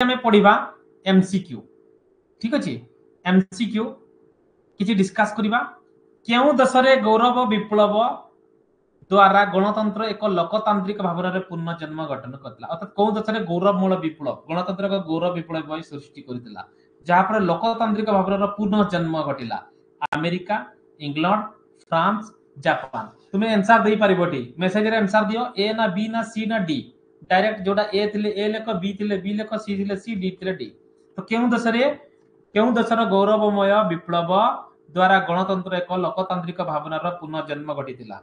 हमें पढ़िबा एमसीक्यू ठीक अछि एमसीक्यू किछि डिस्कस करिबा केउ देशरे गौरव विप्लव द्वारा गणतंत्र एक लोकतांत्रिक भावनार पूर्ण जन्म गठन करथिला अर्थात कौ देशरे गौरवमूल विप्लव गणतंत्र का गौरव विप्लव भाई सृष्टि करथिला जहा पर लोकतांत्रिक भावनार पूर्ण जन्म घटिला अमेरिका इंग्लैंड फ्रांस जापान तुम्हें आंसर दे पारिबोटी मेसेज रे आंसर दियो ए ना बी ना सी ना डी डायरेक्ट जोड़ा ए थिले ए लेख बी थिले बी लेख सी थिले सी डी थिले डी तो केउ देशर गौरवमय विप्लव द्वारा गणतंत्र एक लोकतांत्रिक भावनार पूर्ण जन्म घटिला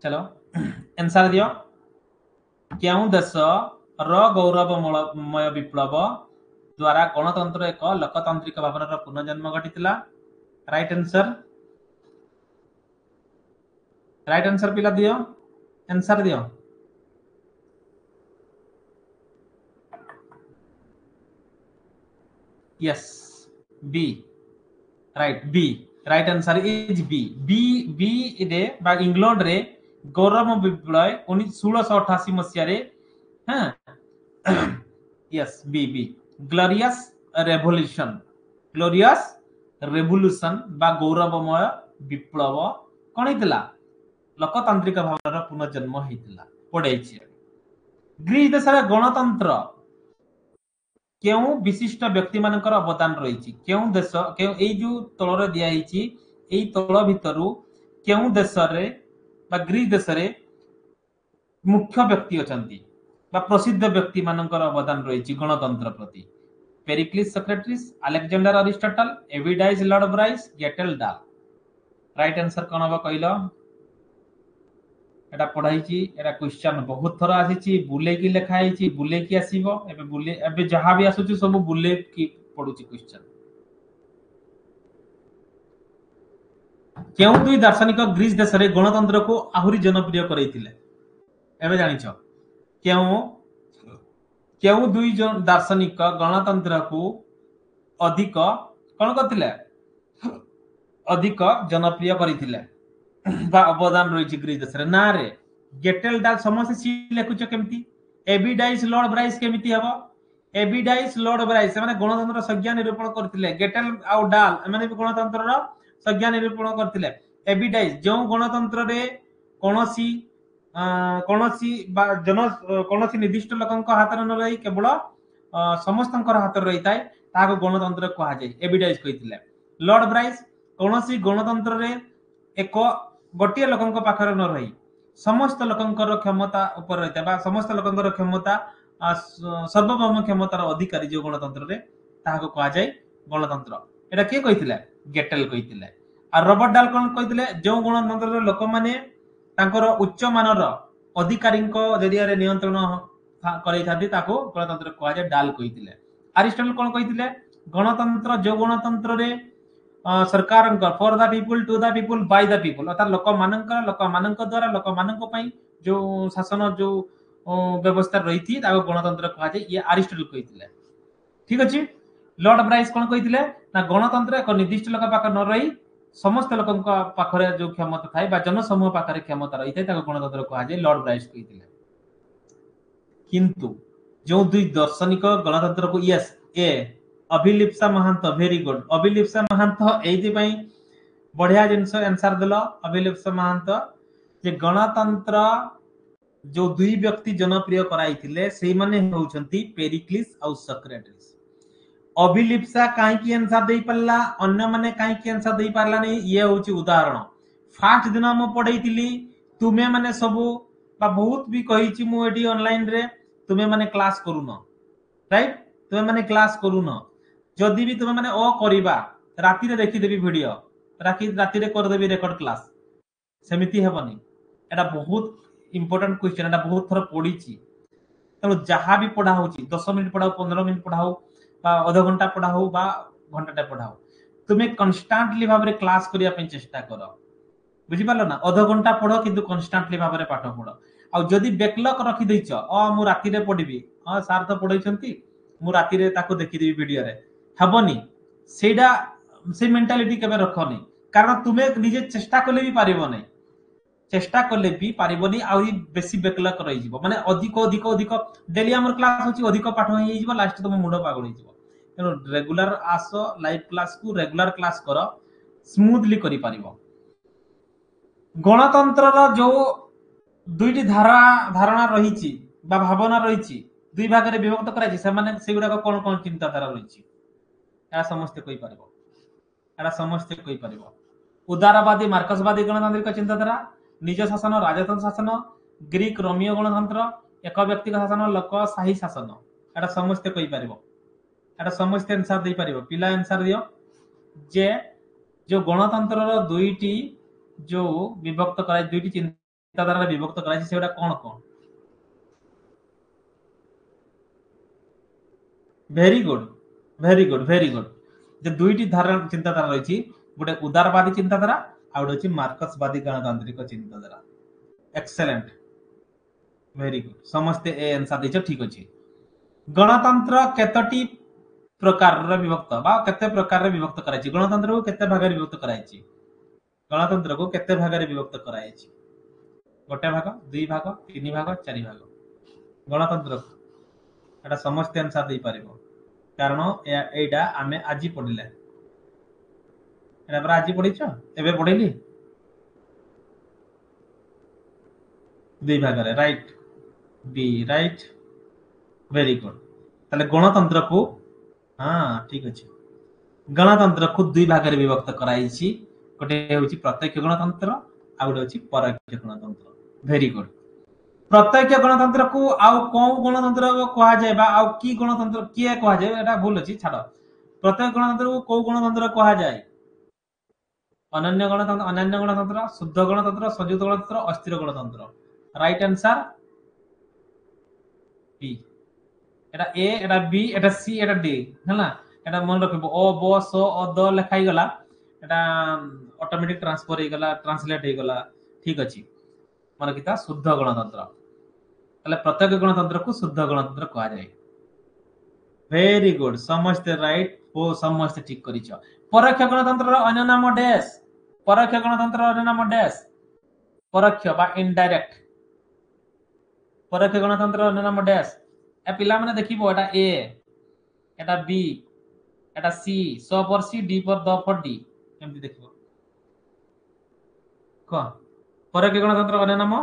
चलो आंसर दियो केउ देश र गौरवमय विप्लव द्वारा गणतंत्र एक लोकतांत्रिक भावनार पूर्ण जन्म घटिला राइट आंसर पिला दियो आंसर दियो yes B right B right answer is B B B रे बा इंग्लैंड रे गौरव विप्लव 1688 मसिया रे हां yes B B glorious revolution बा गौरवमय विप्लव कोन हितला लोकतांत्रिक भावनार पुनर्जन्म हितला पढाइछि ग्रीस देशर गणतंत्र केउ विशिष्ट व्यक्ति मानकर अवदान रही केउ देश केउ ए जो तलरे दिया हिची ए तल भितरु केउ देश रे बा ग्रीस देश रे मुख्य व्यक्ति अछंती बा प्रसिद्ध व्यक्ति मानकर अवदान रही गणतंत्र प्रति पेरिक्लिस सोक्रेटिस अलेक्जेंडर अरिस्टोटल एविडाइस Lord Bryce Gettell Dahl right answer कोन हबो कहिलो एटा पढाइची एटा क्वेश्चन बहुत थरा आसीची बुले की लेखा आईची बुले की आसीबो एबे जहां भी आसुची सब बुले की पढुची क्वेश्चन केउ दुई दार्शनिक ग्रीस देश रे गणतंत्र को आहुरी जनप्रिय करैतिले एबे जानिछो केउ दुई दार्शनिक गणतंत्र को अधिक कोन करथिले अधिक जनप्रिय करिथिले बा अवदान रही ग्रीस देश रे ना रे गेटेल डाल समस्त सी लेखुच केमती एविडाइस लॉर्ड ब्राइस केमिति हबो एविडाइस लॉर्ड ब्राइस माने गणतंत्र संज्ञा निरूपण करथिले गेटेल आउ डाल माने गणतंत्र रो संज्ञा निरूपण करथिले एविडाइस जो गणतंत्र रे कोनोसी कोनोसी निर्दिष्ट लोकंक हाथ न रही केवल समस्तंकर हाथ रही थाए ताको गणतंत्र कहा जाय एविडाइस कहिथिले लॉर्ड ब्राइस कोनोसी गणतंत्र रे एक गोटे लोकंक पाखरे न रही समस्त लोकंकर क्षमता ऊपर रहता बा समस्त लोकंकर क्षमता सर्वभौम क्षमतार अधिकारी जो गणतंत्र रे ताको कहा जाय गणतंत्र एटा के कहिथिले गेटेल कहिथिले आ रॉबर्ट डाल कोन कहिथिले जो गणतंत्र रे लोक माने तांकर उच्च मानर अधिकारी जरिया रे नियंत्रण करै थाती ताको गणतंत्र कहा जाय डाल कहिथिले अरिस्टोटल कोन कहिथिले गणतंत्र जो गणतंत्र रे सरकार for the people to the people by the people अर्थात लोक मानक द्वारा लोक मानक पई जो शासन जो व्यवस्था रही थी ताको गणतंत्र कहा जाय ये अरिस्टोटल कहिथिले ठीक अछि लॉर्ड ब्राइस कोन कहिथिले ना गणतंत्र एक निर्दिष्ट लोक पाख न रही समस्त लोकंक पाखरे जो क्षमता थाए बा जनसमूह पाखरे क्षमता रही थाए ताको गणतंत्र कहा जाय लॉर्ड ब्राइस कहिथिले किंतु जो दुई दार्शनिक गणतंत्र को यस ए अभिलिप्सा महांत वेरी गुड अभिलिप्सा महांत एथि पई बढ़िया जिंस आंसर देलो अभिलिप्सा महांत जे गणतंत्र जो दुई व्यक्ति जनप्रिय कराइथिले सेई माने होउछंती पेरिक्लिस और सोक्रेटिस अभिलिप्सा काहे की आंसर देई पल्ला अन्य माने काहे की आंसर देई पारला नै ये होउची उदाहरण फास्ट दिन हम पढैतिली तुमे माने सब बा बहुत भी कहिची मु एडी ऑनलाइन रे तुमे माने क्लास करूनो राइट तुमे माने क्लास करूनो जदि भी तुमे माने ओ करिबा राती रे देखि देबी वीडियो राती रे कर देबी रेकॉर्ड क्लास सेमिति हेबनी एटा बहुत इंपोर्टेंट क्वेश्चन एटा बहुत थर पढीची तनो जहां भी पढा होची 10 मिनिट पढाओ 15 मिनिट पढाओ बा आधा घंटा पढाओ बा घंटाटा पढाओ तुमे कांस्टेंटली भाबरे क्लास करिया पे चेष्टा करो बुझी पालो ना आधा घंटा पढो किंतु कांस्टेंटली भाबरे पाठ पढो आ जदि बैकलॉग रखि दैछ मु राती रे पढिबी सार तो पढैछंती मु राती रे ताको देखि देबी वीडियो रे हबनी से मेंटालिटी केबे रखनी कारण तुमे निजे चेष्टा कले भी पारिबो नै चेष्टा कले भी पारिबनी आउरी बेसी बेकलक रही जीवो माने अधिक अधिक अधिक डेली हमर क्लास होची अधिक पाठ होई जीवो लास्ट तो मुंड पागल होई जीवो तेनो रेगुलर आसो लाइव क्लास को रेगुलर क्लास करो स्मूथली करि पारिबो गणतंत्र रो जो दुईटी धारणा रही बा भावना रही दुई भाग में विभक्त कराई से माने सेगुडा कोन कोन चिंताधारा रही या समस्त कहि पारिबो एटा समस्त कहि पारिबो उदारवादी मार्क्सवादी गणतांत्रिक चिंताधारा निज शासन राजतंत्र शासन ग्रीक रोमियो गणतंत्र एक व्यक्तिगत शासन लोकशाही शासन एटा समस्त कहि पारिबो एटा समस्त आंसर दे पारिबो पिला आंसर दियो जे जो गणतंत्र रो दुईटी जो विभक्त कराई दुईटी चिंताधारा विभक्त कराई सेगुडा कोन कोन very good very good very good जे दुईटी धारणा चिंताधारा रही गोटे उदारवादी चिंताधारा आ गोटे मार्क्सवादी गणतांत्रिक चिंताधारा एक्सेलेंट वेरी गुड समस्ते ए आंसर देछ ठीक अछि गणतंत्र केतटी प्रकार रे विभक्त बा केते प्रकार रे विभक्त कराई छि गणतंत्र को केते भाग रे विभक्त कराई छि गणतंत्र को केते भाग रे विभक्त कराई छि गोटे भाग दुई भाग तीन भाग चारि भाग गणतंत्र एटा समस्त आंसर दे पारिबो कारण एटा आमे आजि पढिले एटा पर आजि पढिछ एबे पढिली दुई भाग रे right B right very good ताले गणतंत्र को हां ठीक अछि गणतंत्र को दुई भाग रे विभक्त कराई छि गोटे होछि प्रत्यक्ष गणतंत्र आ गोटे होछि परोक्ष गणतंत्र वेरी गुड प्रत्यक्ष गणतंत्र को आउ कौ गणतंत्र कहा जाय बा आउ की गणतंत्र किए कहा जाय एटा भूल अछि छाड़ प्रत्यक्ष गणतंत्र को कौ गणतंत्र कहा जाय अनन्य गणतंत्र शुद्ध गणतंत्र संयुक्त गणतंत्र अस्थिर गणतंत्र राइट आंसर बी एटा ए एटा बी एटा सी एटा डी हला एटा मन रखबो ओ ब स अ द लिखाई गला एटा ऑटोमेटिक ट्रांसफर हे गला ट्रांसलेट हे गला ठीक अछि मन किता शुद्ध गणतंत्र ताले प्रत्यक्ष गणतंत्र को शुद्ध गणतंत्र कहा जाय वेरी गुड समस्त राइट ओ समस्त ठीक करिछ परोक्ष गणतंत्र रो अन्य नाम डैश परोक्ष गणतंत्र रो अन्य नाम डैश परोक्ष बा इनडायरेक्ट परोक्ष गणतंत्र रो अन्य नाम डैश ए पिला माने देखिबो एटा ए एटा बी एटा सी स पर सी डी पर द पर डी एमति देखिबो को परोक्ष गणतंत्र रो अन्य नाम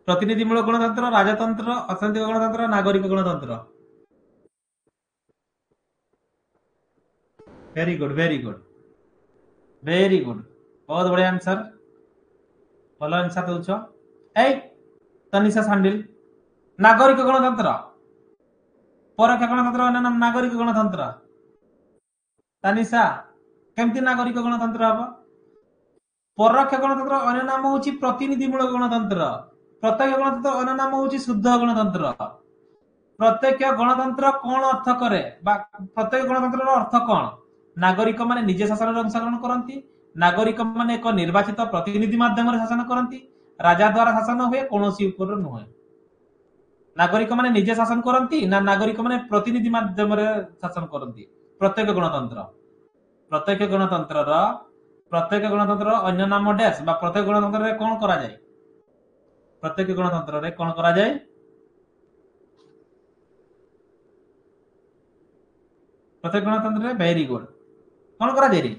प्रतिनिधिमूलक गणतंत्र राजतंत्र अर्थनैतिक गणतंत्र नागरिक गणतंत्र very good very good very good बहुत बढ़िया आंसर भलो आंसर दउछ ए तनिषा सांडिल नागरिक गणतंत्र परोक्ष गणतंत्र अन्य नाम नागरिक गणतंत्र तनिषा केमति नागरिक गणतंत्र हबो परोक्ष गणतंत्र अन्य नाम होछि प्रतिनिधिमूलक गणतंत्र प्रत्यक्ष गणतंत्र अन्य नाम होछि शुद्ध गणतंत्र प्रत्यक्ष गणतंत्र कोन अर्थ करे बा प्रत्यक्ष गणतंत्र रो अर्थ कोन नागरिक माने निजे शासन रो अंशग्रहण करंती नागरिक माने एक निर्वाचित प्रतिनिधि माध्यम रे शासन करंती राजा द्वारा शासन होए कोनोसी ऊपर न होए नागरिक माने निजे शासन करंती ना नागरिक माने प्रतिनिधि माध्यम रे शासन करंती प्रत्यक्ष गणतंत्र रो अन्य नाम डैश बा प्रत्यक्ष गणतंत्र रे कोन करा जाय प्रत्यक्ष गणतंत्र रे कोन करा जाय प्रत्यक्ष गणतंत्र रे वेरी गुड कोन करा जाय रे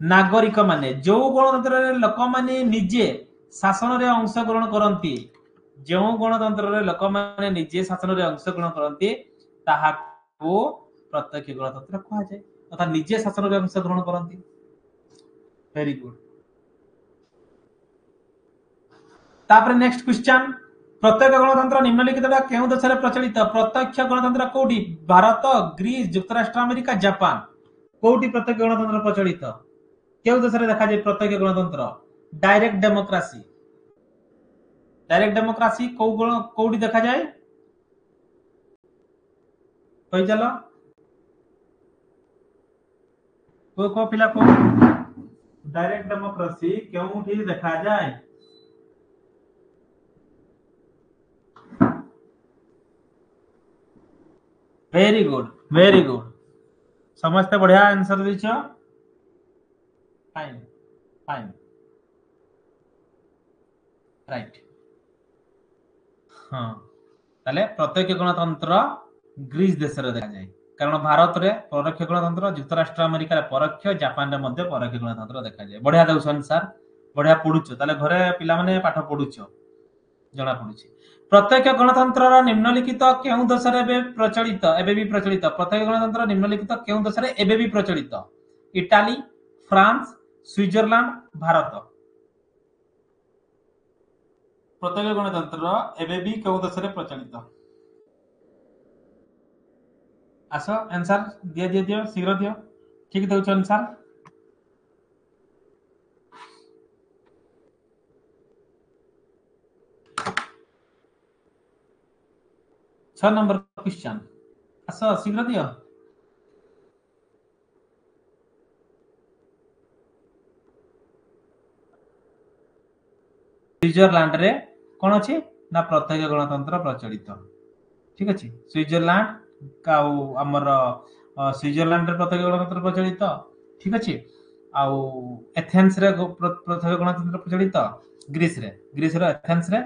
नागरिक माने जो गणतंत्र रे लोक माने निजे शासन रे अंशग्रहण करंती जो गणतंत्र रे लोक माने निजे शासन रे अंशग्रहण करंती ताहा को प्रत्यक्ष गणतंत्र कहा जाय अर्थात निजे शासन रे अंशग्रहण करंती वेरी गुड तापर नेक्स्ट क्वेश्चन प्रत्यक्ष गणतंत्र निम्नलिखितटा केउ देश रे प्रचलित प्रत्यक्ष गणतंत्र कोठी भारत ग्रीस युक्तराष्ट्र अमेरिका जापान कोठी प्रत्यक्ष गणतंत्र प्रचलित केउ देश रे देखा जाय प्रत्यक्ष गणतंत्र डायरेक्ट डेमोक्रेसी कोठी देखा जाय कहि चलो को पिला को डायरेक्ट डेमोक्रेसी केउठी देखा जाय वेरी गुड समस्त बढ़िया आंसर दीछ फाइन फाइन राइट हाँ ताले प्रत्यक्ष गणतंत्र ग्रीस देश रे देखा जाए कारण भारत रे परोक्ष गणतंत्र युक्तराष्ट्र अमेरिका रे परोक्ष जापान रे मध्य परोक्ष गणतंत्र देखा जाए बढ़िया देखुछन सर बढ़िया पढुछ ताले घरे पिला माने पाठ पढुछ जना पडुछि प्रत्यक्ष गणतंत्र रा निम्नलिखित केउ देश रे बे प्रचलित एबे भी प्रचलित प्रत्यक्ष गणतंत्र निम्नलिखित केउ देश रे एबे भी प्रचलित इटाली फ्रांस स्विट्जरलैंड भारत प्रत्यक्ष गणतंत्र एबे भी केउ देश रे प्रचलित आसो आंसर दियो शीघ्र दियो ठीक दउछ आंसर 6 नंबर क्वेश्चन आसो शीघ्र दियो स्विट्जरलैंड रे कोन अछि ना प्रत्यक्ष गणतंत्र प्रचलित ठीक अछि स्विट्जरलैंड काउ हमर स्विट्जरलैंड रे प्रत्यक्ष गणतंत्र प्रचलित ठीक अछि आउ एथेंस रे प्रत्यक्ष गणतंत्र प्रचलित ग्रीस रे एथेंस रे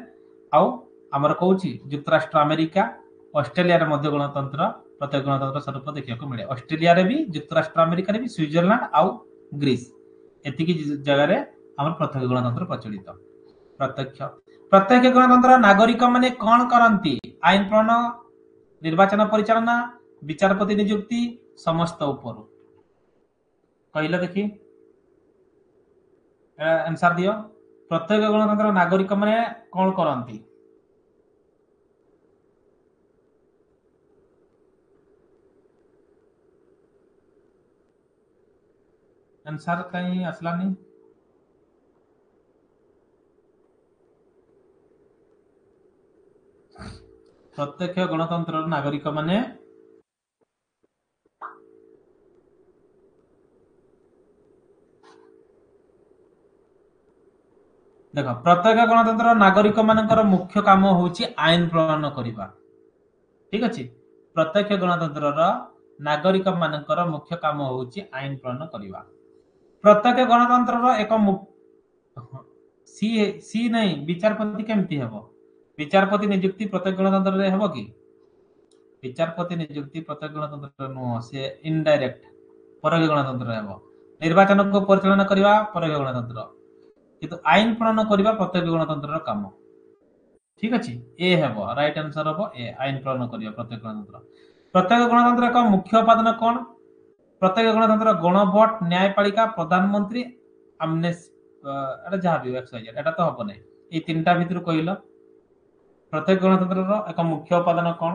आउ हमर कहउछि युक्तराष्ट्र अमेरिका ऑस्ट्रेलिया रे मध्य गणतंत्र प्रत्यक्ष गणतंत्र स्वरूप देखिया को मिले ऑस्ट्रेलिया रे भी युक्तराष्ट्र अमेरिका रे भी स्विट्जरलैंड आउ ग्रीस एति की जगह रे हमर प्रत्यक्ष गणतंत्र प्रचलित प्रत्यक्ष गणतंत्र नागरिक माने कौन करंती आईन प्रणयन निर्वाचन परिचालना विचारपति नियुक्ति समस्त ऊपर कहले देखी आंसर दियो प्रत्यक्ष गणतंत्र नागरिक माने कौन करंती आंसर कहीं असला नहीं प्रत्यक्ष गणतंत्र नागरिक माने देखो प्रत्यक्ष गणतंत्र नागरिक मानकर मुख्य काम होची आईन प्रणयन करिबा ठीक अछि प्रत्यक्ष गणतंत्र नागरिक मानकर मुख्य काम होची आईन प्रणयन करिबा प्रत्यक्ष गणतंत्र एक सी सी नहीं विचारपति केमती हेबो विचारपति नियुक्ति प्रत्यक्ष गणतंत्र रे हेबो की विचारपति नियुक्ति प्रत्यक्ष गणतंत्र नो से इनडायरेक्ट परोक्ष गणतंत्र हेबो निर्वाचन को परिचालन करिबा परोक्ष गणतंत्र किंतु आईन प्रणयन करिबा प्रत्यक्ष गणतंत्र काम ठीक अछि ए हेबो राइट आंसर हेबो ए आईन प्रणयन करिबा प्रत्यक्ष गणतंत्र का मुख्य उपादान कोन प्रत्यक्ष गणतंत्र गणभोट न्यायपालिका प्रधानमंत्री आमनेस एटा जहा भी एक्सवाइजेड एटा तो हबो नै ए तीनटा भितर कहिलो प्रत्यक्ष गणतंत्र रो एक मुख्य उपादान कोन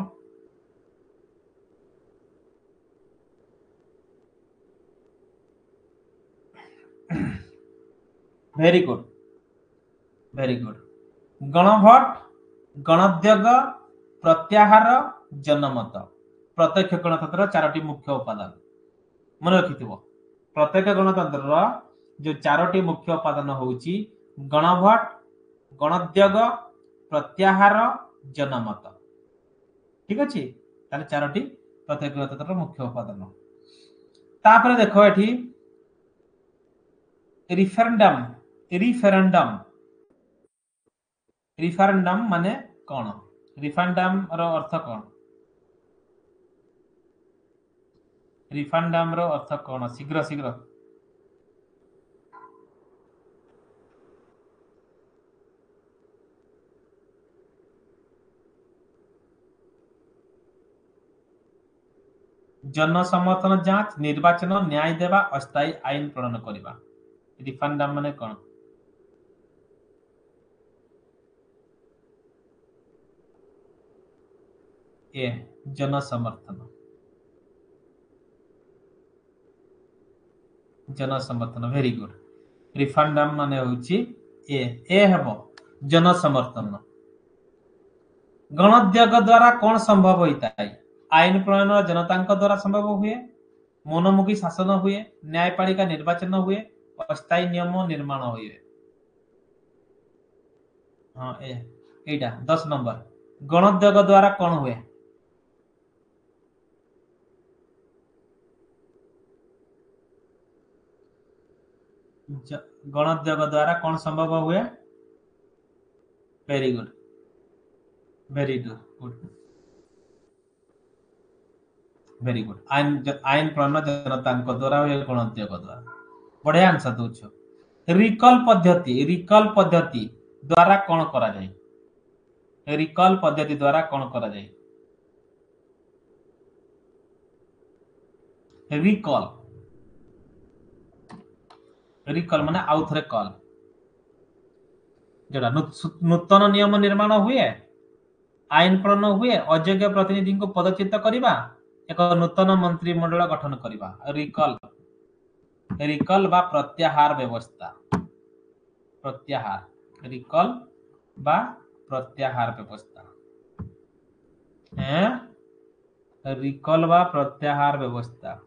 वेरी गुड गणभोट गणोद्योग प्रत्याहार जनमत प्रत्यक्ष गणतंत्र चारोटी मुख्य उपादान मन रखिथिबो प्रत्यक्ष गणतंत्र जो चारोटी मुख्य उपादान होउची गणभोट गणोद्योग प्रत्याहार जनमत ठीक अछि ताले चारोटी प्रत्यक्ष गणतंत्र मुख्य उपादान तापर देखो एठी रिफरेंडम माने कोन रिफरेंडम रो अर्थ कोन रिफरेंडम रो अर्थ कोन शीघ्र शीघ्र जन समर्थन जांच निर्वाचन न्याय देवा अस्थायी आईन प्रणयन करबा रिफरेंडम माने कोन ए जन समर्थन वेरी गुड रिफरेंडम माने होची ए हेबो जन समर्थन गणोद्योग द्वारा कौन संभव होता है आईन प्रणयन जनता द्वारा संभव हुए मनोमुखी शासन हुए न्यायपालिका निर्वाचन हुए अस्थायी नियम निर्माण हुए हाँ एटा 10 नंबर गणोद्योग द्वारा कौन हुए गणोद्योग द्वारा कौन संभव हुए? Very good, very good, very good. आईन प्रणयन जनता द्वारा हुए गणोद्योग द्वारा। बढ़िया आंसर दौछ। रिकल पद्धति द्वारा कौन करा जाए? रिकल पद्धति द्वारा कौन करा जाए? रिकल, रिकल माने आउ थरे कल, जोड़ा नूतन नियम निर्माण हुए, आईन प्रणयन हुए, अयोग्य प्रतिनिधि को पदच्युत करवा, एक नूतन मंत्रिमंडल गठन करवा। रिकल, रिकल बा प्रत्याहार व्यवस्था, प्रत्याहार, रिकल बा प्रत्याहार व्यवस्था, रिकल बा प्रत्याहार व्यवस्था।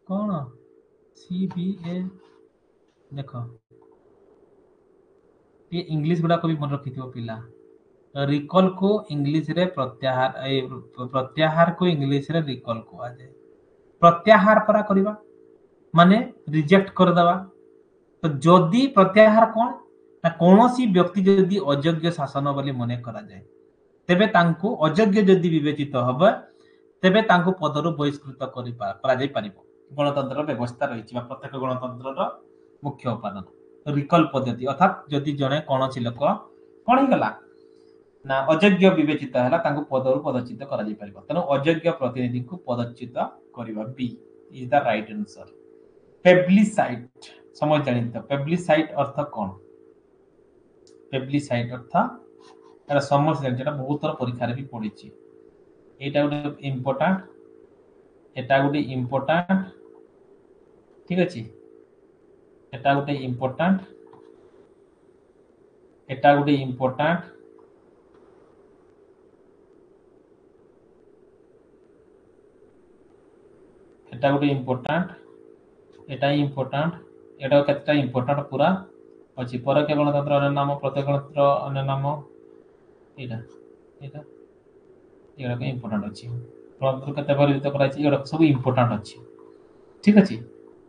कौन सीबीए देख ये इंग्लिश गुड़ा को भी मन रखी पिला। रिकॉल को इंग्लिश रे प्रत्याहार, प्रत्याहार को इंग्लिश रे रिकॉल को आ जाए। प्रत्याहार परा करबा माने रिजेक्ट कर दवा। तो जदि प्रत्याहार कौन ना कौनसी व्यक्ति जदि अयोग्य शासन बोली मने करा जाए तेबे तांको अयोग्य जदि विवेचित हबे तेबे तांको पदरु बहिष्कृत करा जाय पारिबो। गणतंत्र व्यवस्था रही प्रत्येक गणतंत्र मुख्य उपादान रिकल पद्धति। अर्थात जदि जने कौनसी लोक कौन ही गला ना अयोग्य विवेचित है पदरु पदच्युत करा जाय पारिबो। तेणु अयोग्य प्रतिनिधि को पदच्युत करबा B is the right answer. Plebiscite समझ जानित पेब्लिसाइट अर्थ कौन? पेब्लिसाइट अर्थ एटा समझ जेटा बहुत थर परीक्षा रे भी पड़ी छि। एटा गोटे इम्पोर्टेंट, एटा गोटे इम्पोर्टेंट, ठीक अछि। एटा गोटे इम्पोर्टेंट, एटा गोटे इम्पोर्टेंट, एटा गोटे इम्पोर्टेंट, एटा इम्पोर्टेंट, एटा केतटा इम्पोर्टेंट पूरा अछि। परोक्ष गणतंत्र अन्य नाम, प्रत्यक्ष गणतंत्र अन्य नाम, एटा एटा एटा के इम्पोर्टेंट अछि। गणतंत्र केते परिवर्तित कराइ छि एटा सब इम्पोर्टेंट अछि, ठीक अछि।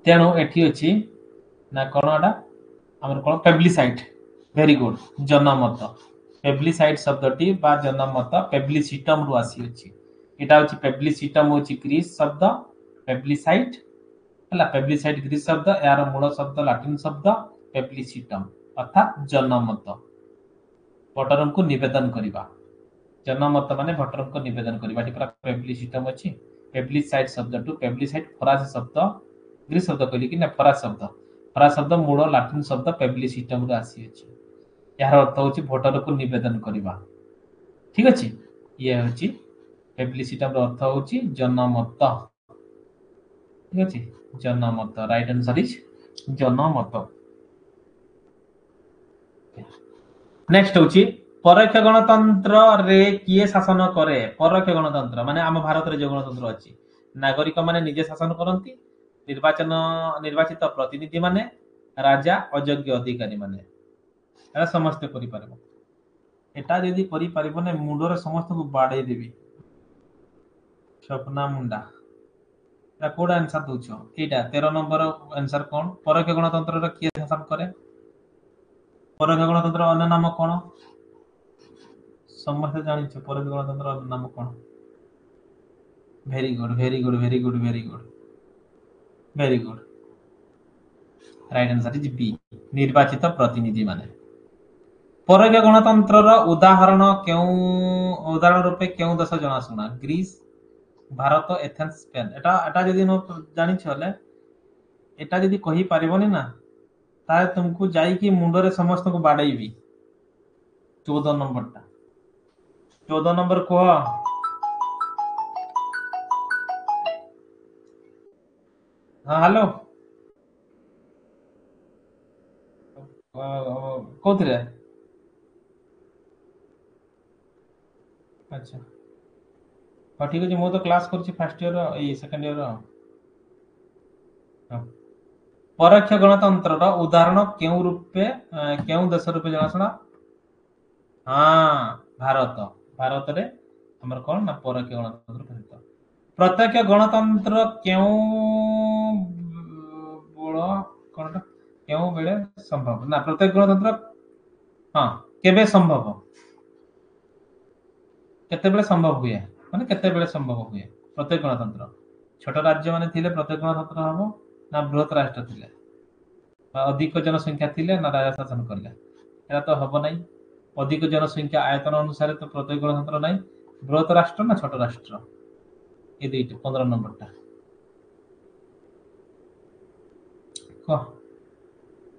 तेणु एठी अछि ना कोन एटा हमर कोन पेब्लिसाइट। वेरी गुड, जनमत। पेब्लिसाइट शब्दटी बा जनमत पेब्लिसिटम रु आसी अछि। एटा अछि पेब्लिसिटम होछि ग्रीस शब्द, पेब्लिसाइट हला पेब्लिसाइट ग्रीस शब्द, यार मूल शब्द लैटिन शब्द पेब्लिसिटम अर्थात जनमत। भोटर को निवेदन करबा, जनमत माने भोटर को निवेदन करबा। टी पूरा पेब्लिसिटम अछि। पेब्लिसाइट शब्द टू पेब्लिसाइट फरासी शब्द, ग्रीस शब्द कहली कि ना फरासी शब्द, फरासी शब्द मूल लैटिन शब्द पेब्लिसिटम रु आसी अछि। यार अर्थ होछि भोटर को निवेदन करबा, ठीक अछि। ये होछि पेब्लिसिटम रो अर्थ होछि जनमत, ठीक अछि। जनमत राइट आंसर इज जनमत। नेक्स्ट होछि परोक्ष गणतंत्र रे किए शासन करे? परोक्ष गणतंत्र माने आम भारत रे जो गणतंत्र अछि, नागरिक माने निजे शासन करंती, निर्वाचन निर्वाचित प्रतिनिधि माने, राजा, अयोग्य अधिकारी माने। एरा समस्त करि पारबो। एटा जदि करि पारिबो ने मुंडरे समस्त को बाडे देबी। सपना मुंडा एटा कोड आंसर दोछो। एटा 13 नंबर आंसर कोन? परोक्ष गणतंत्र रे किए शासन करे? परोक्ष गणतंत्र अन्य नाम कोन? समस्त जानिछ परोक्ष गणतंत्र अन्य नाम कोन? Very good, very good, very good, very good, very good. Right answer is B, निर्वाचित प्रतिनिधि माने। परोक्ष गणतंत्र रो उदाहरण उदाहरण रूपे केउ देश जनाशुना? Greece, Bharat, Athens, Spain. एटा जदि न जानि छले एटा जदि कहि पारिबोनी ना ताए तुमको जाई कि मुंडरे समस्त को बाडैबी। 14 नंबर टा 14 नंबर को हाँ हेलो कोथरे अच्छा हाँ ठीक अछि। मो तो क्लास करछि फर्स्ट ईयर ए सेकंड ईयर। परोक्ष गणतंत्र रो उदाहरण केउ देश रूपे जनाशुना? हाँ भारत। भारत रे हमर कोन ना परकीय गणतंत्र प्रतिष्ठित प्रत्यक्ष गणतंत्र क्यों बड़ कोनटा क्यों बेले संभव ना प्रत्यक्ष गणतंत्र हां केबे संभव केते बेले संभव हुए माने केते बेले संभव हुए प्रत्यक्ष गणतंत्र छोट राज्य माने थिले प्रत्यक्ष गणतंत्र हबो ना बृहत राष्ट्र थिले अधिक जनसंख्या थिले ना राजा शासन करले एरा तो हबो नै अधिक जनसंख्या आयतन अनुसार तो प्रत्यक्ष गणतंत्र नै बृहत राष्ट्र ना छोट राष्ट्र ये दुईटा 15 नंबरटा को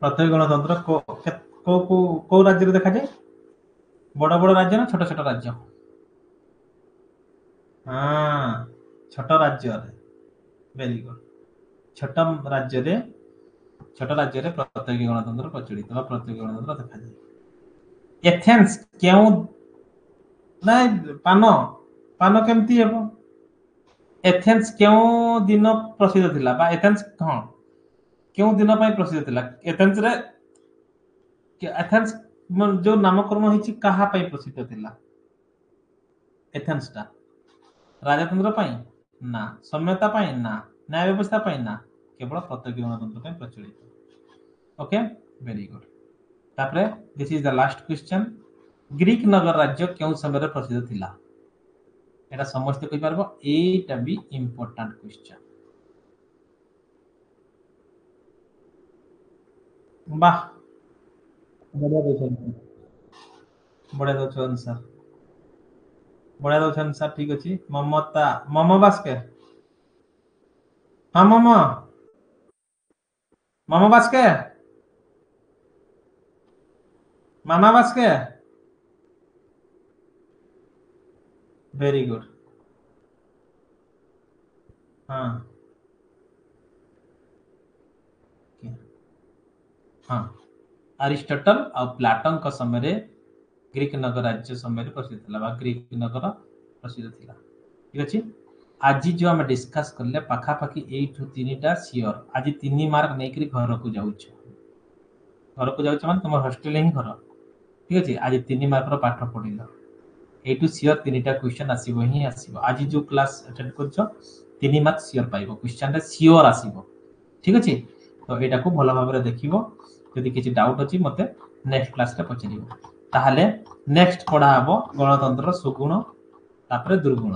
प्रत्यक्ष गणतंत्र को राज्य रे देखा जाए बड़ बड़ राज्य ना छोट छोट राज्य हाँ छोट राज्य रे वेरी गुड छोट राज्य रे प्रत्यक्ष गणतंत्र प्रचलित बा प्रत्यक्ष गणतंत्र देखा जाए एथेंस क्यों ना पान केमती हेबो एथेंस क्यों दिन प्रसिद्ध थिला बा एथेंस हां क्यों दिन पय प्रसिद्ध थिला एथेंस रे एथेंस जो नामकरण होइछि कहा पय प्रसिद्ध थिला एथेंस टा राजतंत्र पय ना सम्यता पय ना न्याय व्यवस्था पय ना केवल प्रत्यक्ष गणतंत्र पय प्रचलित ओके वेरी गुड तापरे this is the last question Greek नगर राज्य क्यों समय रे प्रसिद्ध थिला एटा समस्त कहि पारबो एटा भी इंपोर्टेंट क्वेश्चन वाह बढ़िया दो आंसर बढ़िया दो आंसर ठीक अछि ममता मम बास्के हां मम बास्के मामा बास्के वेरी गुड हाँ हाँ अरिस्टोटल और प्लाटन का समय रे ग्रीक नगर राज्य समय रे प्रसिद्ध थिला बा ग्रीक नगर प्रसिद्ध थिला ठीक अछि आज जो हम डिस्कस करले पाखा पाखी 8 टू 3टा सियोर आज 3 मार्क नै करी घर को जाउछ माने तुम हॉस्टल ही घर ठीक अछि आज 3 मार्क रो पाठ पढिलो एटू सियोर 3टा क्वेश्चन आसीबो ही आसीबो आज जो क्लास अटेंड करछो 3 मार्क सियोर पाइबो क्वेश्चन रे सियोर आसीबो ठीक अछि तो एटा को भलो भाबरे देखिबो यदि किछि डाउट अछि मते नेक्स्ट क्लास रे पछरिबो ताहाले नेक्स्ट पढा हबो गणतंत्र सुगुण तापरे दुर्गुण